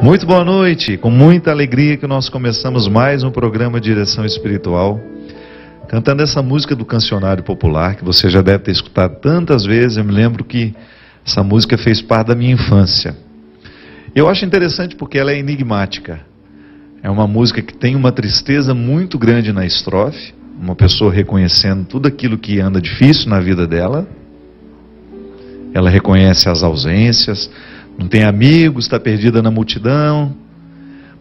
Muito boa noite, com muita alegria que nós começamos mais um programa Direção Espiritual, cantando essa música do Cancionário Popular, que você já deve ter escutado tantas vezes. Eu me lembro que essa música fez parte da minha infância. Eu acho interessante porque ela é enigmática. É uma música que tem uma tristeza muito grande na estrofe, uma pessoa reconhecendo tudo aquilo que anda difícil na vida dela. Ela reconhece as ausências, não tem amigos, está perdida na multidão.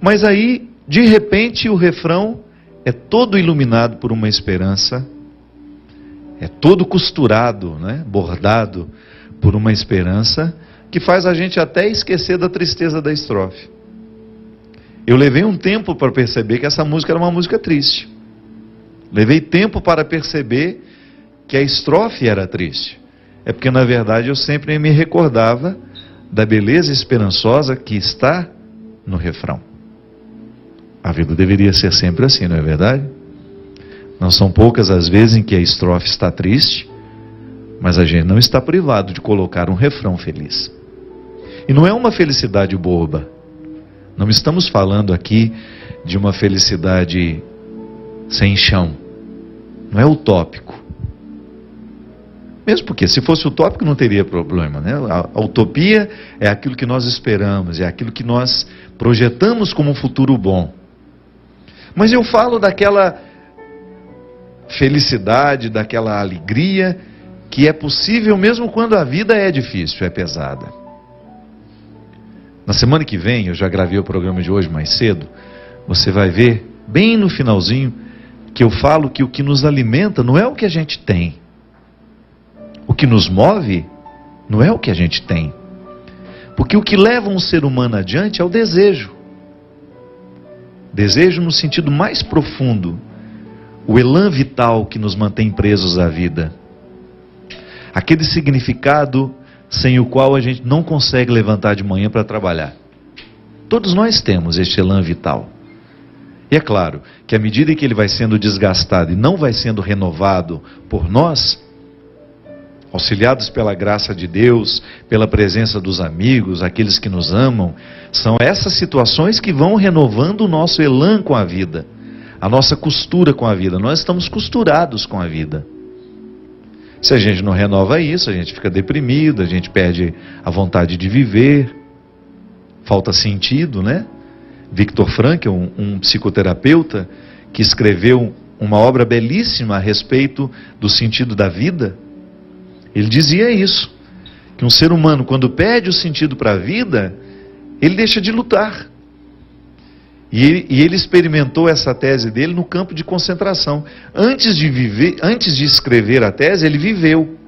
Mas aí, de repente, o refrão é todo iluminado por uma esperança, é todo costurado, né? Bordado por uma esperança, que faz a gente até esquecer da tristeza da estrofe. Eu levei um tempo para perceber que essa música era uma música triste. Levei tempo para perceber que a estrofe era triste. É porque, na verdade, eu sempre me recordava da beleza esperançosa que está no refrão. A vida deveria ser sempre assim, não é verdade? Não são poucas as vezes em que a estrofe está triste, mas a gente não está privado de colocar um refrão feliz. E não é uma felicidade boba. Não estamos falando aqui de uma felicidade sem chão. Não é utópico. Mesmo porque, se fosse utópico, não teria problema, né? A utopia é aquilo que nós esperamos, é aquilo que nós projetamos como um futuro bom. Mas eu falo daquela felicidade, daquela alegria que é possível mesmo quando a vida é difícil, é pesada. Na semana que vem, eu já gravei o programa de hoje mais cedo, você vai ver, bem no finalzinho, que eu falo que o que nos alimenta não é o que a gente tem. O que nos move não é o que a gente tem. Porque o que leva um ser humano adiante é o desejo. Desejo no sentido mais profundo. O elan vital que nos mantém presos à vida. Aquele significado sem o qual a gente não consegue levantar de manhã para trabalhar. Todos nós temos este elan vital. E é claro que à medida que ele vai sendo desgastado e não vai sendo renovado por nós, auxiliados pela graça de Deus, pela presença dos amigos, aqueles que nos amam, são essas situações que vão renovando o nosso elan com a vida, a nossa costura com a vida. Nós estamos costurados com a vida. Se a gente não renova isso, a gente fica deprimido, a gente perde a vontade de viver, falta sentido, né? Viktor Frankl, um psicoterapeuta, que escreveu uma obra belíssima a respeito do sentido da vida, ele dizia isso, que um ser humano, quando perde o sentido para a vida, ele deixa de lutar. E ele experimentou essa tese dele no campo de concentração. Antes de escrever a tese, ele viveu.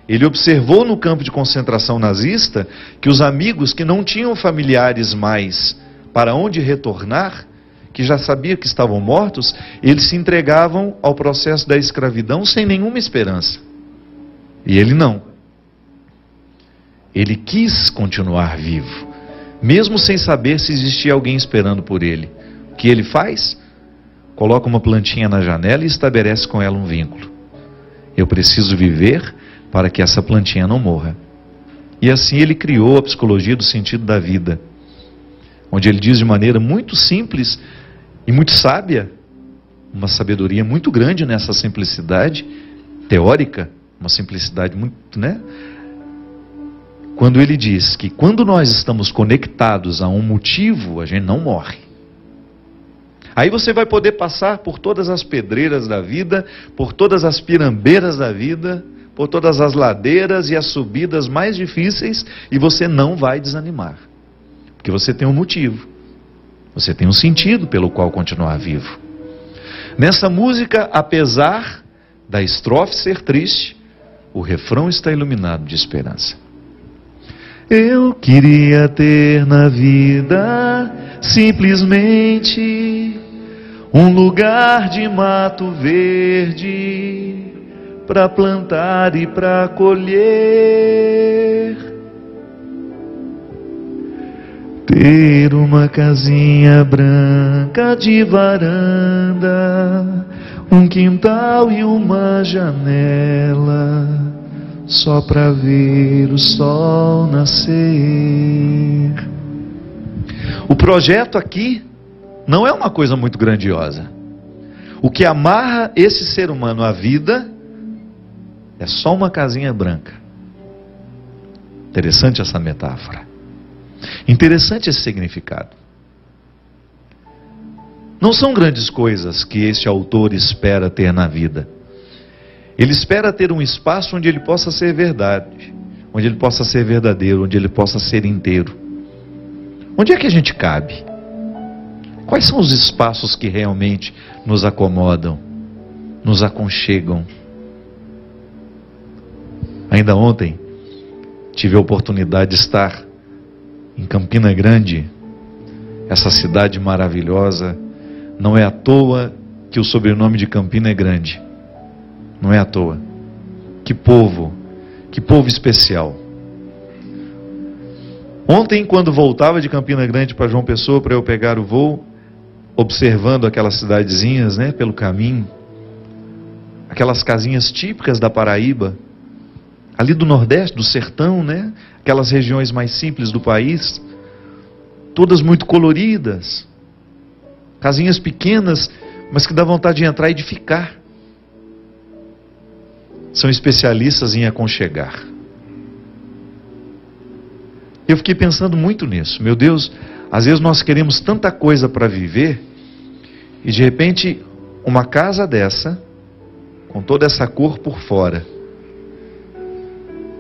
Ele observou no campo de concentração nazista que os amigos que não tinham familiares mais para onde retornar, que já sabiam que estavam mortos, eles se entregavam ao processo da escravidão sem nenhuma esperança. E ele não. Ele quis continuar vivo, mesmo sem saber se existia alguém esperando por ele. O que ele faz? Coloca uma plantinha na janela e estabelece com ela um vínculo. Eu preciso viver para que essa plantinha não morra. E assim ele criou a psicologia do sentido da vida, onde ele diz de maneira muito simples e muito sábia, uma sabedoria muito grande nessa simplicidade teórica, uma simplicidade muito, né? Quando ele diz que quando nós estamos conectados a um motivo, a gente não morre. Aí você vai poder passar por todas as pedreiras da vida, por todas as pirambeiras da vida, por todas as ladeiras e as subidas mais difíceis, e você não vai desanimar. Porque você tem um motivo. Você tem um sentido pelo qual continuar vivo. Nessa música, apesar da estrofe ser triste, o refrão está iluminado de esperança. Eu queria ter na vida simplesmente um lugar de mato verde para plantar e para colher. Ter uma casinha branca de varanda, um quintal e uma janela, só para ver o sol nascer. O projeto aqui não é uma coisa muito grandiosa. O que amarra esse ser humano à vida é só uma casinha branca. Interessante essa metáfora. Interessante esse significado. Não são grandes coisas que este autor espera ter na vida. Ele espera ter um espaço onde ele possa ser verdade, onde ele possa ser verdadeiro, onde ele possa ser inteiro. Onde é que a gente cabe? Quais são os espaços que realmente nos acomodam, nos aconchegam? Ainda ontem tive a oportunidade de estar em Campina Grande, essa cidade maravilhosa. Não é à toa que o sobrenome de Campina é Grande. Não é à toa. Que povo especial. Ontem, quando voltava de Campina Grande para João Pessoa, para eu pegar o voo, observando aquelas cidadezinhas, né, pelo caminho, aquelas casinhas típicas da Paraíba, ali do Nordeste, do sertão, né, aquelas regiões mais simples do país, todas muito coloridas, casinhas pequenas, mas que dá vontade de entrar e de ficar. São especialistas em aconchegar. Eu fiquei pensando muito nisso. Meu Deus, às vezes nós queremos tanta coisa para viver e de repente uma casa dessa, com toda essa cor por fora,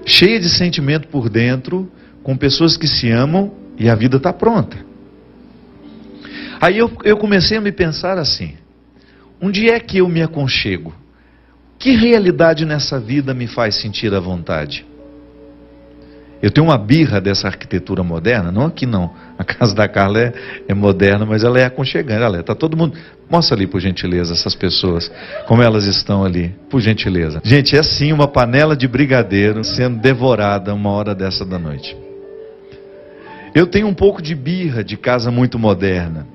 cheia de sentimento por dentro, com pessoas que se amam e a vida está pronta. Aí eu comecei a me pensar assim: onde é que eu me aconchego? Que realidade nessa vida me faz sentir à vontade? Eu tenho uma birra dessa arquitetura moderna, não aqui não. A casa da Carla é moderna, mas ela é aconchegante. Ela está todo mundo. Mostra ali, por gentileza, essas pessoas, como elas estão ali, por gentileza. Gente, é assim uma panela de brigadeiro sendo devorada uma hora dessa da noite. Eu tenho um pouco de birra de casa muito moderna.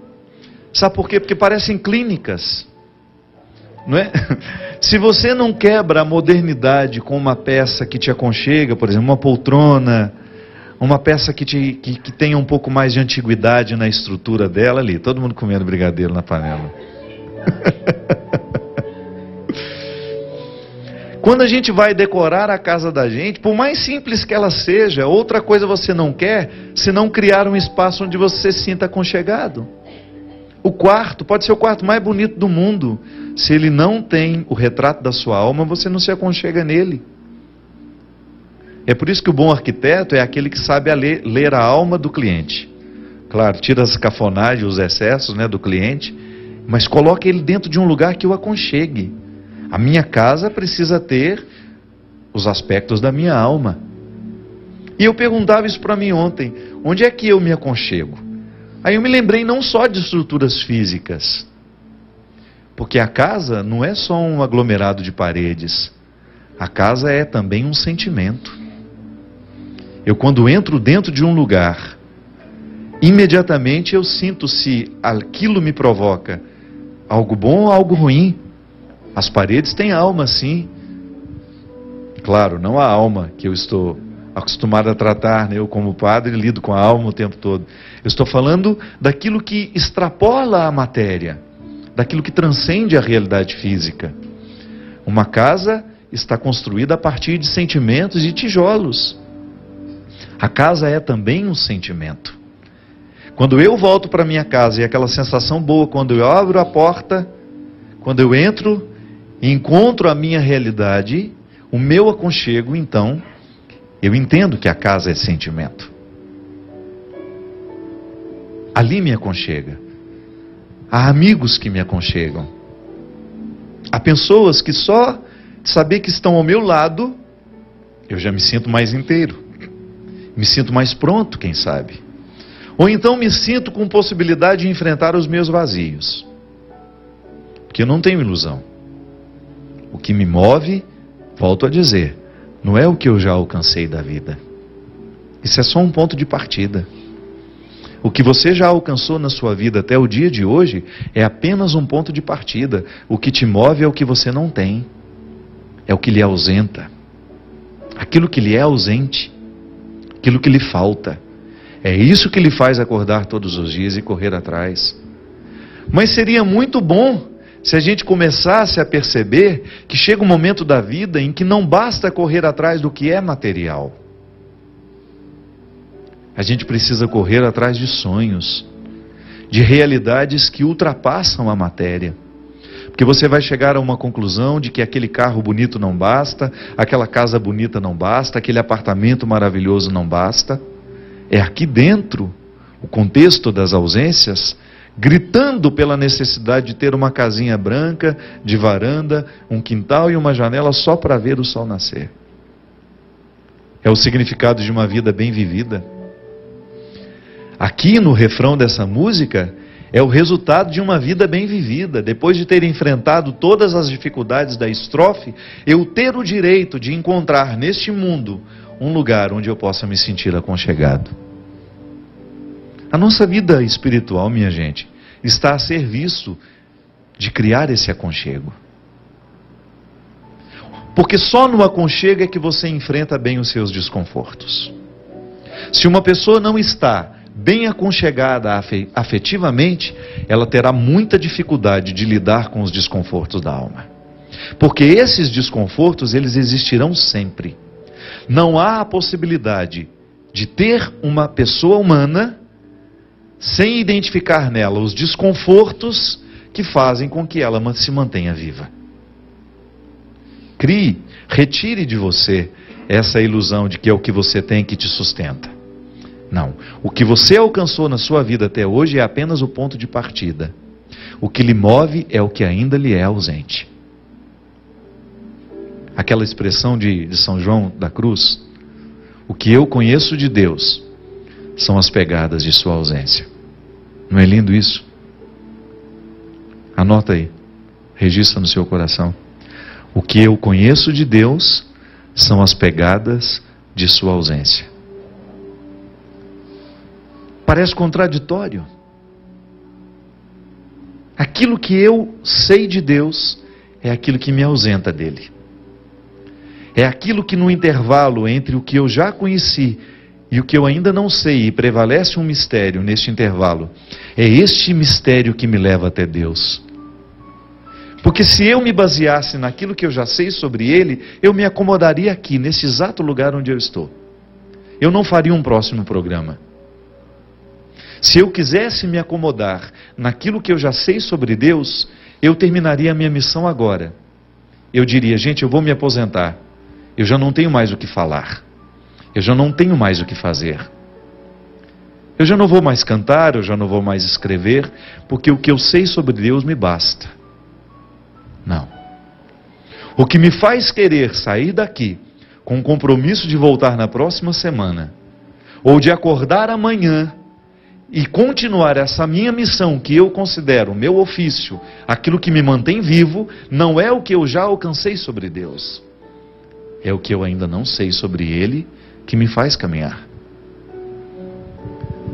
Sabe por quê? Porque parecem clínicas. Não é? Se você não quebra a modernidade com uma peça que te aconchega, por exemplo, uma poltrona, uma peça que tenha um pouco mais de antiguidade na estrutura dela ali, todo mundo comendo brigadeiro na panela. Quando a gente vai decorar a casa da gente, por mais simples que ela seja, outra coisa você não quer, senão criar um espaço onde você se sinta aconchegado. O quarto pode ser o quarto mais bonito do mundo. Se ele não tem o retrato da sua alma, você não se aconchega nele. É por isso que o bom arquiteto é aquele que sabe ler a alma do cliente. Claro, tira as cafonagens, os excessos, né, do cliente, mas coloca ele dentro de um lugar que o aconchegue. A minha casa precisa ter os aspectos da minha alma. E eu perguntava isso para mim ontem: onde é que eu me aconchego? Aí eu me lembrei não só de estruturas físicas, porque a casa não é só um aglomerado de paredes. A casa é também um sentimento. Eu, quando entro dentro de um lugar, imediatamente eu sinto se aquilo me provoca algo bom ou algo ruim. As paredes têm alma, sim. Claro, não a alma que eu estou acostumado a tratar, né? Eu, como padre, lido com a alma o tempo todo. Eu estou falando daquilo que extrapola a matéria, daquilo que transcende a realidade física. Uma casa está construída a partir de sentimentos e tijolos. A casa é também um sentimento. Quando eu volto para minha casa e aquela sensação boa, quando eu abro a porta, quando eu entro e encontro a minha realidade, o meu aconchego, então, eu entendo que a casa é sentimento. Ali me aconchega. Há amigos que me aconchegam. Há pessoas que só de saber que estão ao meu lado, eu já me sinto mais inteiro. Me sinto mais pronto, quem sabe. Ou então me sinto com possibilidade de enfrentar os meus vazios. Porque eu não tenho ilusão. O que me move, volto a dizer, não é o que eu já alcancei da vida. Isso é só um ponto de partida. O que você já alcançou na sua vida até o dia de hoje é apenas um ponto de partida. O que te move é o que você não tem. É o que lhe ausenta. Aquilo que lhe é ausente. Aquilo que lhe falta. É isso que lhe faz acordar todos os dias e correr atrás. Mas seria muito bom se a gente começasse a perceber que chega um momento da vida em que não basta correr atrás do que é material. A gente precisa correr atrás de sonhos, de realidades que ultrapassam a matéria. Porque você vai chegar a uma conclusão de que aquele carro bonito não basta, aquela casa bonita não basta, aquele apartamento maravilhoso não basta. É aqui dentro, o contexto das ausências, gritando pela necessidade de ter uma casinha branca, de varanda, um quintal e uma janela só para ver o sol nascer. É o significado de uma vida bem vivida. Aqui no refrão dessa música, é o resultado de uma vida bem vivida. Depois de ter enfrentado todas as dificuldades da estrofe, eu ter o direito de encontrar neste mundo um lugar onde eu possa me sentir aconchegado. A nossa vida espiritual, minha gente, está a serviço de criar esse aconchego. Porque só no aconchego é que você enfrenta bem os seus desconfortos. Se uma pessoa não está bem aconchegada afetivamente, ela terá muita dificuldade de lidar com os desconfortos da alma. Porque esses desconfortos, eles existirão sempre. Não há a possibilidade de ter uma pessoa humana sem identificar nela os desconfortos que fazem com que ela se mantenha viva. Retire de você essa ilusão de que é o que você tem que te sustenta. Não. O que você alcançou na sua vida até hoje é apenas o ponto de partida. O que lhe move é o que ainda lhe é ausente. Aquela expressão de São João da Cruz: o que eu conheço de Deus são as pegadas de sua ausência. Não é lindo isso? Anota aí. Registra no seu coração. O que eu conheço de Deus são as pegadas de sua ausência. Parece contraditório. Aquilo que eu sei de Deus é aquilo que me ausenta dele. É aquilo que no intervalo entre o que eu já conheci e o que eu ainda não sei, e prevalece um mistério neste intervalo, é este mistério que me leva até Deus. Porque se eu me baseasse naquilo que eu já sei sobre Ele, eu me acomodaria aqui, nesse exato lugar onde eu estou. Eu não faria um próximo programa. Se eu quisesse me acomodar naquilo que eu já sei sobre Deus, eu terminaria a minha missão agora. Eu diria: gente, eu vou me aposentar. Eu já não tenho mais o que falar. Eu já não tenho mais o que fazer. Eu já não vou mais cantar, eu já não vou mais escrever, porque o que eu sei sobre Deus me basta. Não. O que me faz querer sair daqui com o compromisso de voltar na próxima semana, ou de acordar amanhã e continuar essa minha missão, que eu considero meu ofício, aquilo que me mantém vivo, não é o que eu já alcancei sobre Deus. É o que eu ainda não sei sobre Ele que me faz caminhar.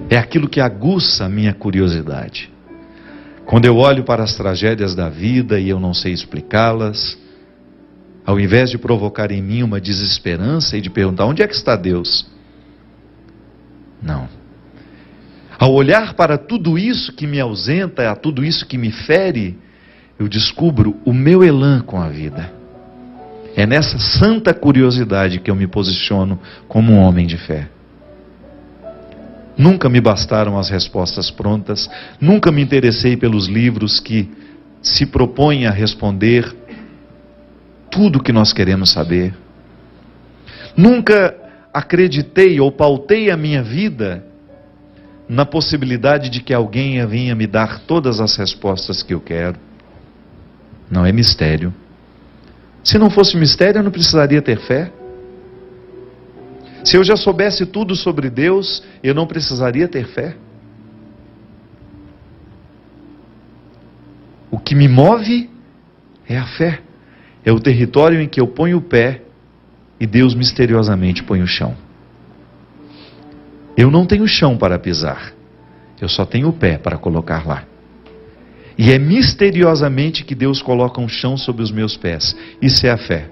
É aquilo que aguça a minha curiosidade. Quando eu olho para as tragédias da vida e eu não sei explicá-las, ao invés de provocar em mim uma desesperança e de perguntar: onde é que está Deus? Não. Ao olhar para tudo isso que me ausenta, a tudo isso que me fere, eu descubro o meu elan com a vida. É nessa santa curiosidade que eu me posiciono como um homem de fé. Nunca me bastaram as respostas prontas, nunca me interessei pelos livros que se propõem a responder tudo o que nós queremos saber. Nunca acreditei ou pautei a minha vida na possibilidade de que alguém venha me dar todas as respostas que eu quero. Não é mistério. Se não fosse mistério, eu não precisaria ter fé. Se eu já soubesse tudo sobre Deus, eu não precisaria ter fé. O que me move é a fé. É o território em que eu ponho o pé e Deus misteriosamente põe o chão. Eu não tenho chão para pisar. Eu só tenho o pé para colocar lá. E é misteriosamente que Deus coloca um chão sobre os meus pés. Isso é a fé.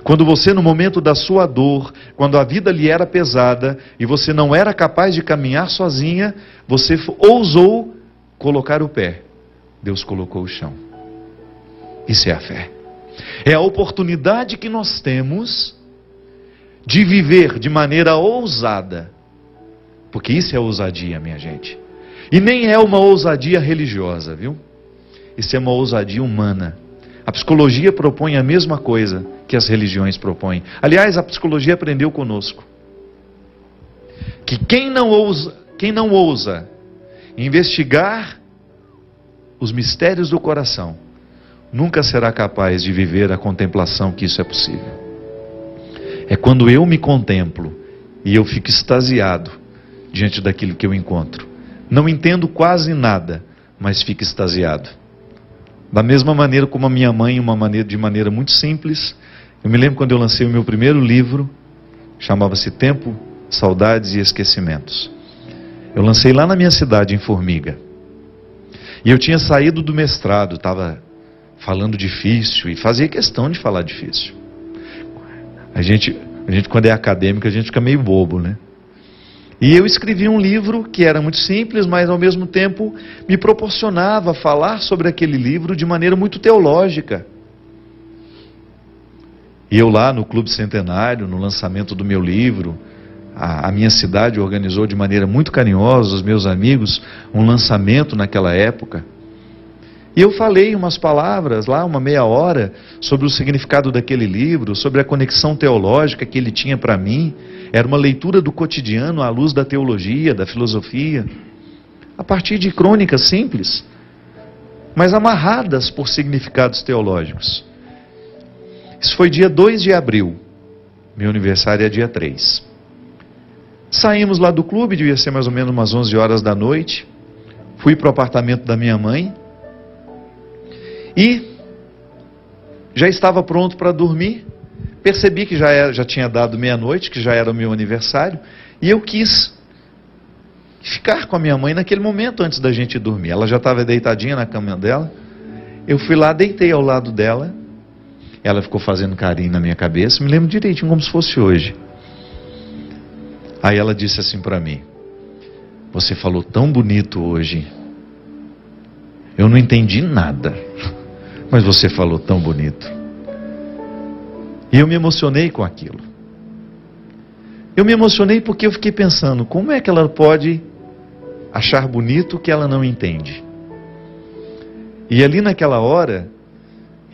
Quando você, no momento da sua dor, quando a vida lhe era pesada e você não era capaz de caminhar sozinha, você ousou colocar o pé. Deus colocou o chão. Isso é a fé. É a oportunidade que nós temos de viver de maneira ousada. Porque isso é ousadia, minha gente. E nem é uma ousadia religiosa, viu? Isso é uma ousadia humana. A psicologia propõe a mesma coisa que as religiões propõem. Aliás, a psicologia aprendeu conosco que quem não ousa investigar os mistérios do coração, nunca será capaz de viver a contemplação que isso é possível. É quando eu me contemplo e eu fico extasiado diante daquilo que eu encontro. Não entendo quase nada, mas fico extasiado. Da mesma maneira como a minha mãe, de maneira muito simples, eu me lembro quando eu lancei o meu primeiro livro, chamava-se Tempo, Saudades e Esquecimentos. Eu lancei lá na minha cidade, em Formiga. E eu tinha saído do mestrado, estava falando difícil e fazia questão de falar difícil. A gente quando é acadêmico, a gente fica meio bobo, né? E eu escrevi um livro que era muito simples, mas ao mesmo tempo me proporcionava falar sobre aquele livro de maneira muito teológica. E eu lá no Clube Centenário, no lançamento do meu livro, a minha cidade organizou de maneira muito carinhosa, os meus amigos, um lançamento naquela época. E eu falei umas palavras lá, uma meia hora, sobre o significado daquele livro, sobre a conexão teológica que ele tinha para mim. Era uma leitura do cotidiano à luz da teologia, da filosofia, a partir de crônicas simples, mas amarradas por significados teológicos. Isso foi dia 2 de abril, meu aniversário é dia 3. Saímos lá do clube, devia ser mais ou menos umas 11 horas da noite, fui para o apartamento da minha mãe, e já estava pronto para dormir. Percebi que já tinha dado meia-noite, que já era o meu aniversário, e eu quis ficar com a minha mãe naquele momento antes da gente dormir. Ela já estava deitadinha na cama dela. Eu fui lá, deitei ao lado dela. Ela ficou fazendo carinho na minha cabeça, me lembro direitinho como se fosse hoje. Aí ela disse assim para mim: "Você falou tão bonito hoje. Eu não entendi nada, mas você falou tão bonito." E eu me emocionei com aquilo. Eu me emocionei porque eu fiquei pensando, como é que ela pode achar bonito o que ela não entende? E ali naquela hora,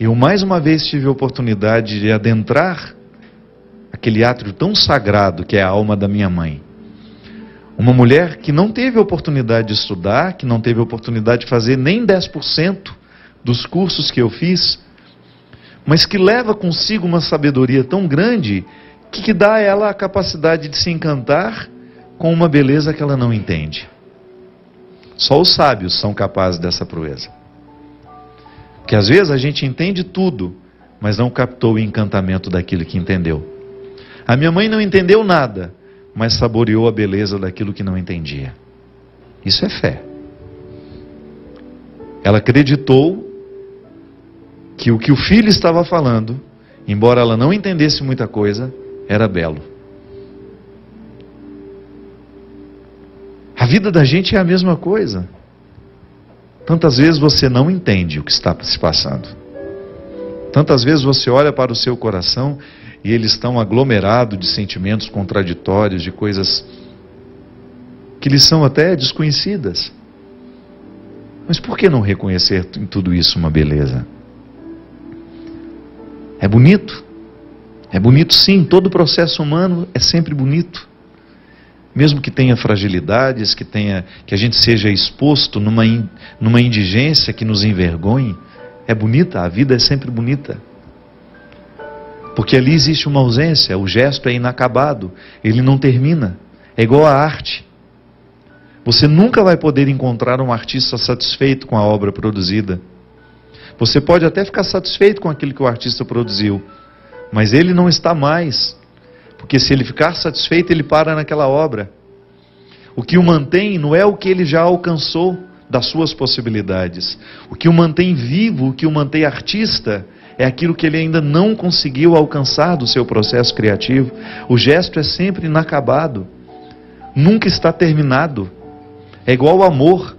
eu mais uma vez tive a oportunidade de adentrar aquele átrio tão sagrado que é a alma da minha mãe. Uma mulher que não teve a oportunidade de estudar, que não teve a oportunidade de fazer nem 10% dos cursos que eu fiz, mas que leva consigo uma sabedoria tão grande que dá a ela a capacidade de se encantar com uma beleza que ela não entende. Só os sábios são capazes dessa proeza. Porque às vezes a gente entende tudo, mas não captou o encantamento daquilo que entendeu. A minha mãe não entendeu nada, mas saboreou a beleza daquilo que não entendia. Isso é fé. Ela acreditou que o filho estava falando, embora ela não entendesse muita coisa, era belo. A vida da gente é a mesma coisa. Tantas vezes você não entende o que está se passando. Tantas vezes você olha para o seu coração e eles estão aglomerados de sentimentos contraditórios, de coisas que lhes são até desconhecidas. Mas por que não reconhecer em tudo isso uma beleza? É bonito sim, todo o processo humano é sempre bonito. Mesmo que tenha fragilidades, que a gente seja exposto numa indigência que nos envergonhe, é bonita, a vida é sempre bonita. Porque ali existe uma ausência, o gesto é inacabado, ele não termina, é igual à arte. Você nunca vai poder encontrar um artista satisfeito com a obra produzida. Você pode até ficar satisfeito com aquilo que o artista produziu, mas ele não está mais, porque se ele ficar satisfeito, ele para naquela obra. O que o mantém não é o que ele já alcançou das suas possibilidades. O que o mantém vivo, o que o mantém artista, é aquilo que ele ainda não conseguiu alcançar do seu processo criativo. O gesto é sempre inacabado, nunca está terminado. É igual ao amor.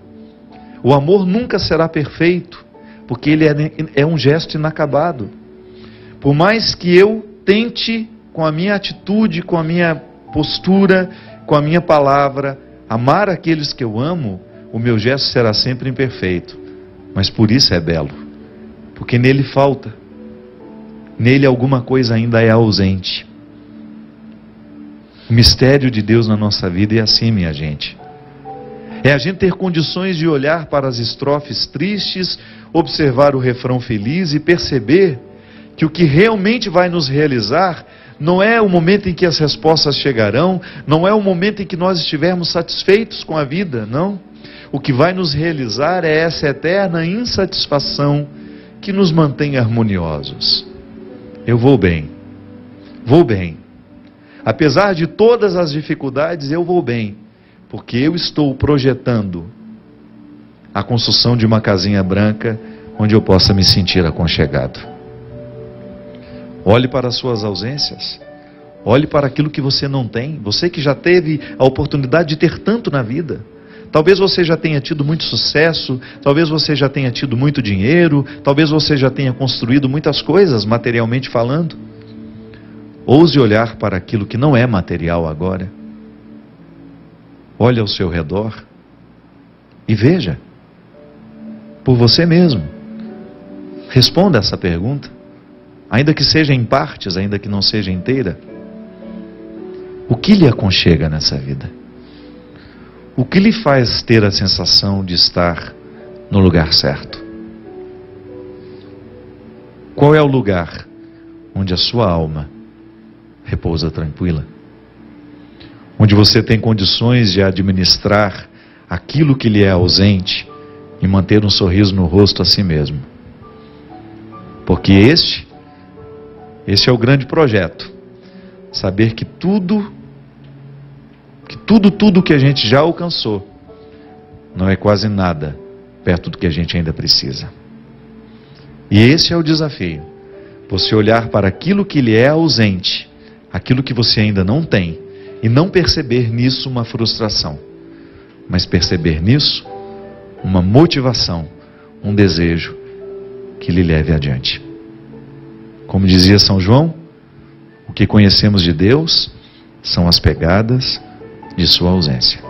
O amor nunca será perfeito, porque ele é um gesto inacabado. Por mais que eu tente, com a minha atitude, com a minha postura, com a minha palavra, amar aqueles que eu amo, o meu gesto será sempre imperfeito. Mas por isso é belo, porque nele falta. Nele alguma coisa ainda é ausente. O mistério de Deus na nossa vida é assim, minha gente. É a gente ter condições de olhar para as estrofes tristes, observar o refrão feliz e perceber que o que realmente vai nos realizar não é o momento em que as respostas chegarão, não é o momento em que nós estivermos satisfeitos com a vida, não. O que vai nos realizar é essa eterna insatisfação que nos mantém harmoniosos. Eu vou bem. Vou bem. Apesar de todas as dificuldades, eu vou bem. Porque eu estou projetando a construção de uma casinha branca onde eu possa me sentir aconchegado. Olhe para as suas ausências. Olhe para aquilo que você não tem. Você que já teve a oportunidade de ter tanto na vida. Talvez você já tenha tido muito sucesso, talvez você já tenha tido muito dinheiro, talvez você já tenha construído muitas coisas, materialmente falando. Ouse olhar para aquilo que não é material agora. Olhe ao seu redor e veja, por você mesmo. Responda essa pergunta, ainda que seja em partes, ainda que não seja inteira. O que lhe aconchega nessa vida? O que lhe faz ter a sensação de estar no lugar certo? Qual é o lugar onde a sua alma repousa tranquila? Onde você tem condições de administrar aquilo que lhe é ausente e manter um sorriso no rosto a si mesmo. Porque este é o grande projeto. Saber que tudo que a gente já alcançou não é quase nada perto do que a gente ainda precisa. E esse é o desafio. Você olhar para aquilo que lhe é ausente, aquilo que você ainda não tem, e não perceber nisso uma frustração, mas perceber nisso uma motivação, um desejo que lhe leve adiante. Como dizia São João, o que conhecemos de Deus são as pegadas de sua ausência.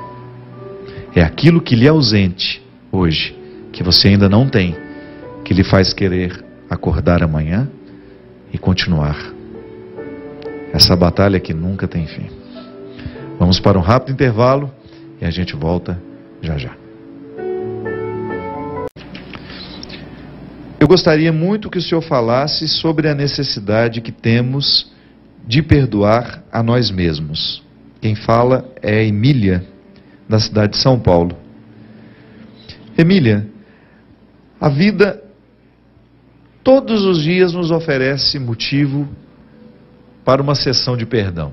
É aquilo que lhe é ausente hoje, que você ainda não tem, que lhe faz querer acordar amanhã e continuar essa batalha que nunca tem fim. Vamos para um rápido intervalo e a gente volta já já. Eu gostaria muito que o senhor falasse sobre a necessidade que temos de perdoar a nós mesmos. Quem fala é Emília, da cidade de São Paulo. Emília, a vida todos os dias nos oferece motivo para uma sessão de perdão.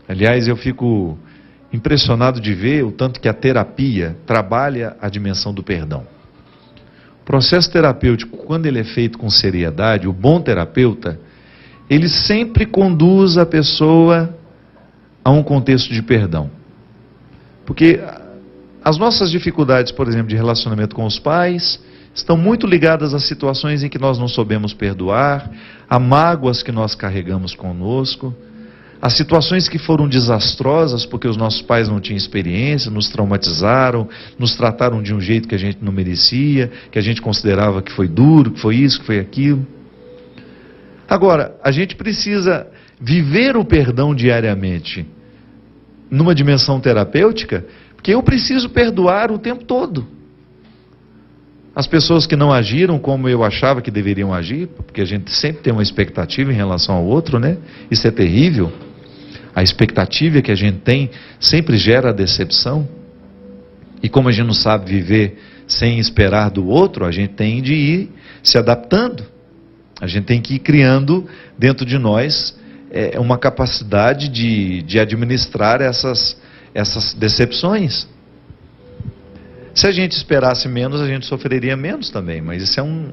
Aliás, eu fico impressionado de ver o tanto que a terapia trabalha a dimensão do perdão. O processo terapêutico, quando ele é feito com seriedade, o bom terapeuta, ele sempre conduz a pessoa a um contexto de perdão. Porque as nossas dificuldades, por exemplo, de relacionamento com os pais, estão muito ligadas a situações em que nós não soubemos perdoar, a mágoas que nós carregamos conosco, as situações que foram desastrosas porque os nossos pais não tinham experiência, nos traumatizaram, nos trataram de um jeito que a gente não merecia, que a gente considerava que foi duro, que foi isso, que foi aquilo. Agora, a gente precisa viver o perdão diariamente numa dimensão terapêutica, porque eu preciso perdoar o tempo todo. As pessoas que não agiram como eu achava que deveriam agir, porque a gente sempre tem uma expectativa em relação ao outro, né? Isso é terrível. A expectativa que a gente tem sempre gera decepção. E como a gente não sabe viver sem esperar do outro, a gente tem de ir se adaptando. A gente tem que ir criando dentro de nós uma capacidade de administrar essas decepções. Se a gente esperasse menos, a gente sofreria menos também, mas isso é um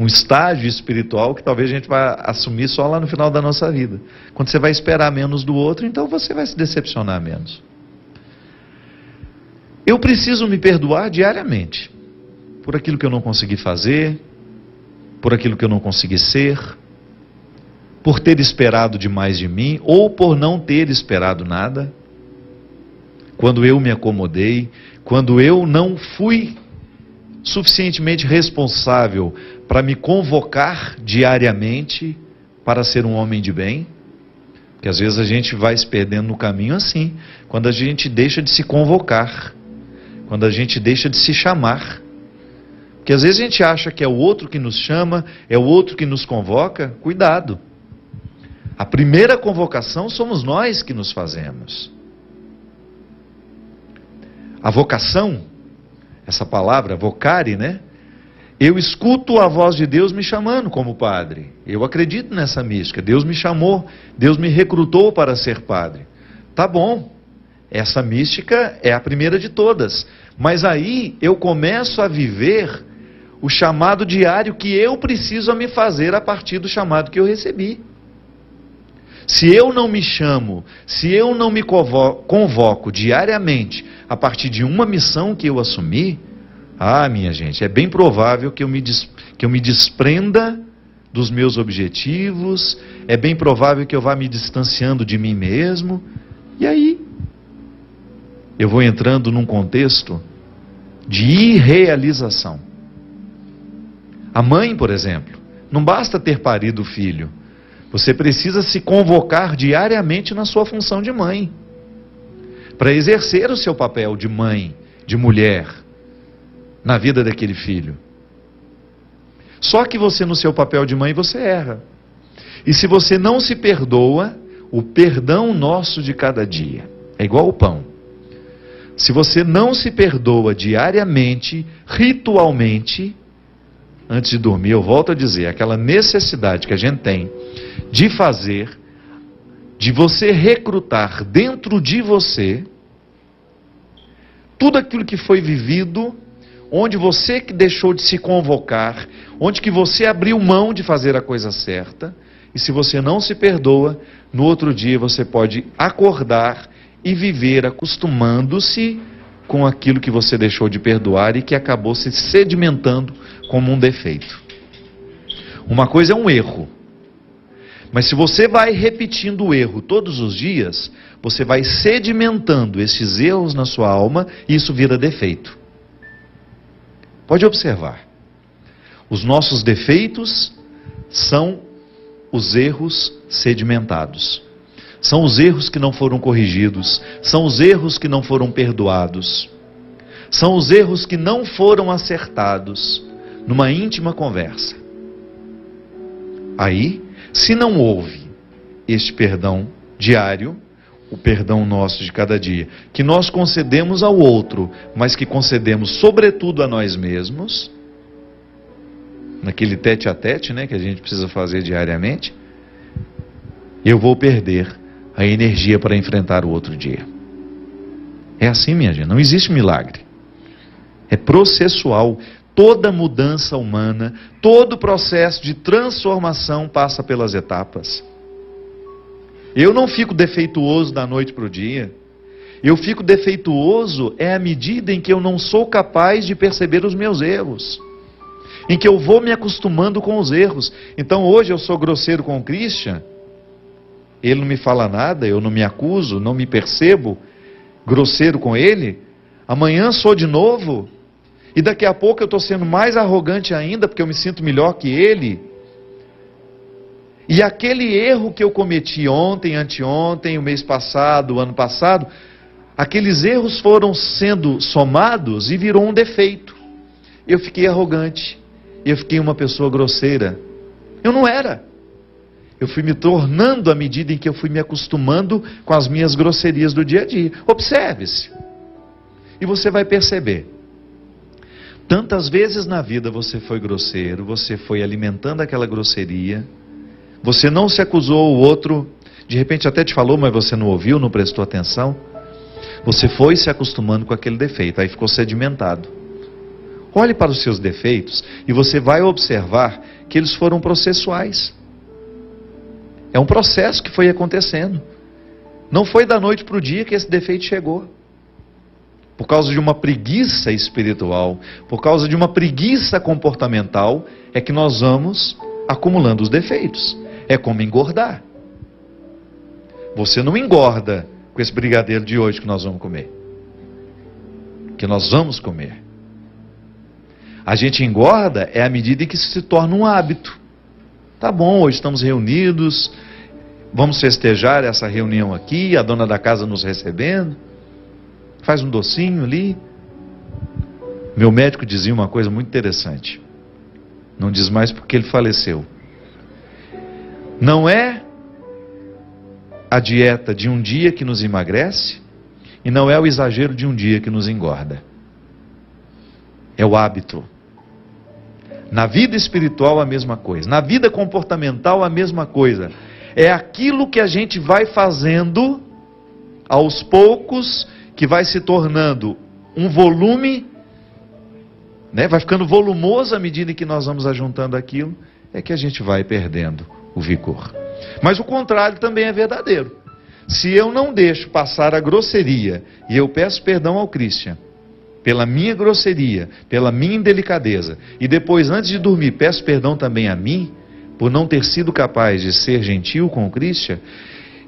um estágio espiritual que talvez a gente vai assumir só lá no final da nossa vida. Quando você vai esperar menos do outro, então você vai se decepcionar menos. Eu preciso me perdoar diariamente por aquilo que eu não consegui fazer, por aquilo que eu não consegui ser, por ter esperado demais de mim ou por não ter esperado nada. Quando eu me acomodei, quando eu não fui suficientemente responsável para me convocar diariamente para ser um homem de bem, porque às vezes a gente vai se perdendo no caminho assim, quando a gente deixa de se convocar, quando a gente deixa de se chamar, porque às vezes a gente acha que é o outro que nos chama, é o outro que nos convoca. Cuidado, a primeira convocação somos nós que nos fazemos. A vocação, essa palavra, vocare, né? Eu escuto a voz de Deus me chamando como padre. Eu acredito nessa mística. Deus me chamou, Deus me recrutou para ser padre. Tá bom, essa mística é a primeira de todas. Mas aí eu começo a viver o chamado diário que eu preciso me fazer a partir do chamado que eu recebi. Se eu não me chamo, se eu não me convoco diariamente a partir de uma missão que eu assumi, minha gente, é bem provável que eu me desprenda dos meus objetivos, é bem provável que eu vá me distanciando de mim mesmo, e aí eu vou entrando num contexto de irrealização. A mãe, por exemplo, não basta ter parido o filho, você precisa se convocar diariamente na sua função de mãe, para exercer o seu papel de mãe, de mulher, na vida daquele filho. Só que você, no seu papel de mãe, você erra. E se você não se perdoa, o perdão nosso de cada dia é igual ao pão. Se você não se perdoa diariamente, ritualmente, antes de dormir, eu volto a dizer, aquela necessidade que a gente tem de fazer, de você recrutar dentro de você tudo aquilo que foi vivido, onde você que deixou de se convocar, onde que você abriu mão de fazer a coisa certa, e se você não se perdoa, no outro dia você pode acordar e viver acostumando-se com aquilo que você deixou de perdoar e que acabou se sedimentando como um defeito. Uma coisa é um erro, mas se você vai repetindo o erro todos os dias, você vai sedimentando esses erros na sua alma e isso vira defeito. Pode observar, os nossos defeitos são os erros sedimentados. São os erros que não foram corrigidos, são os erros que não foram perdoados, são os erros que não foram acertados numa íntima conversa. Aí, se não houve este perdão diário, o perdão nosso de cada dia, que nós concedemos ao outro, mas que concedemos sobretudo a nós mesmos, naquele tete a tete, né, que a gente precisa fazer diariamente, eu vou perder a energia para enfrentar o outro dia. É assim, minha gente, não existe milagre. É processual. Toda mudança humana, todo processo de transformação passa pelas etapas. Eu não fico defeituoso da noite para o dia. Eu fico defeituoso à medida em que eu não sou capaz de perceber os meus erros, em que eu vou me acostumando com os erros. Então hoje eu sou grosseiro com o Christian, ele não me fala nada, eu não me acuso, não me percebo grosseiro com ele. Amanhã sou de novo, e daqui a pouco eu estou sendo mais arrogante ainda, porque eu me sinto melhor que ele. E aquele erro que eu cometi ontem, anteontem, o mês passado, o ano passado, aqueles erros foram sendo somados e virou um defeito. Eu fiquei arrogante, eu fiquei uma pessoa grosseira. Eu não era. Eu fui me tornando à medida em que eu fui me acostumando com as minhas grosserias do dia a dia. Observe-se. E você vai perceber. Tantas vezes na vida você foi grosseiro, você foi alimentando aquela grosseria, você não se acusou, o outro de repente até te falou, mas você não ouviu, não prestou atenção. Você foi se acostumando com aquele defeito, aí ficou sedimentado. Olhe para os seus defeitos e você vai observar que eles foram processuais. É um processo que foi acontecendo. Não foi da noite para o dia que esse defeito chegou. Por causa de uma preguiça espiritual, por causa de uma preguiça comportamental, é que nós vamos acumulando os defeitos. É como engordar. Você não engorda com esse brigadeiro de hoje que nós vamos comer. Que nós vamos comer. A gente engorda à medida em que isso se torna um hábito. Tá bom, hoje estamos reunidos, vamos festejar essa reunião aqui, a dona da casa nos recebendo, faz um docinho ali. Meu médico dizia uma coisa muito interessante. Não diz mais porque ele faleceu. Não é a dieta de um dia que nos emagrece, e não é o exagero de um dia que nos engorda. É o hábito. Na vida espiritual a mesma coisa. Na vida comportamental a mesma coisa. É aquilo que a gente vai fazendo aos poucos, que vai se tornando um volume, né? Vai ficando volumoso à medida que nós vamos ajuntando aquilo, é que a gente vai perdendo o vigor. Mas o contrário também é verdadeiro. Se eu não deixo passar a grosseria, e eu peço perdão ao Christian, pela minha grosseria, pela minha indelicadeza, e depois, antes de dormir, peço perdão também a mim, por não ter sido capaz de ser gentil com o Christian,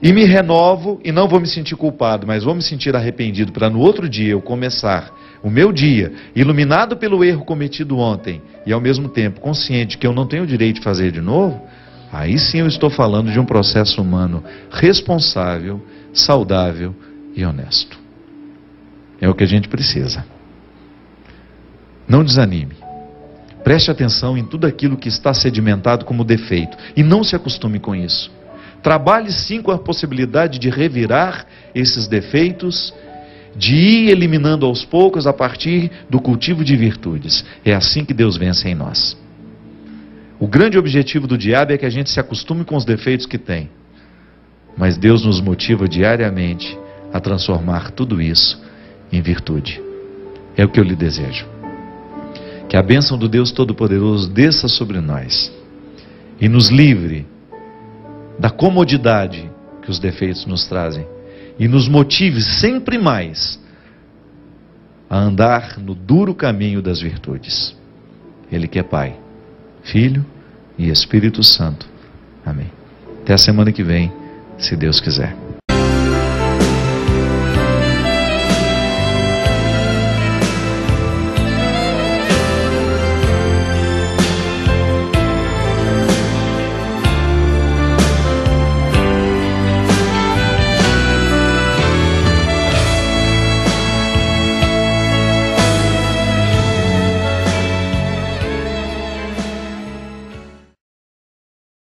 e me renovo, e não vou me sentir culpado, mas vou me sentir arrependido, para no outro dia eu começar o meu dia, iluminado pelo erro cometido ontem, e ao mesmo tempo consciente que eu não tenho o direito de fazer de novo, aí sim eu estou falando de um processo humano responsável, saudável e honesto. É o que a gente precisa. Não desanime. Preste atenção em tudo aquilo que está sedimentado como defeito. E não se acostume com isso. Trabalhe sim com a possibilidade de revirar esses defeitos, de ir eliminando aos poucos a partir do cultivo de virtudes. É assim que Deus vence em nós. O grande objetivo do diabo é que a gente se acostume com os defeitos que tem. Mas Deus nos motiva diariamente a transformar tudo isso em virtude. É o que eu lhe desejo. Que a bênção do Deus Todo-Poderoso desça sobre nós e nos livre da comodidade que os defeitos nos trazem e nos motive sempre mais a andar no duro caminho das virtudes. Ele que é Pai, Filho e Espírito Santo. Amém. Até a semana que vem, se Deus quiser.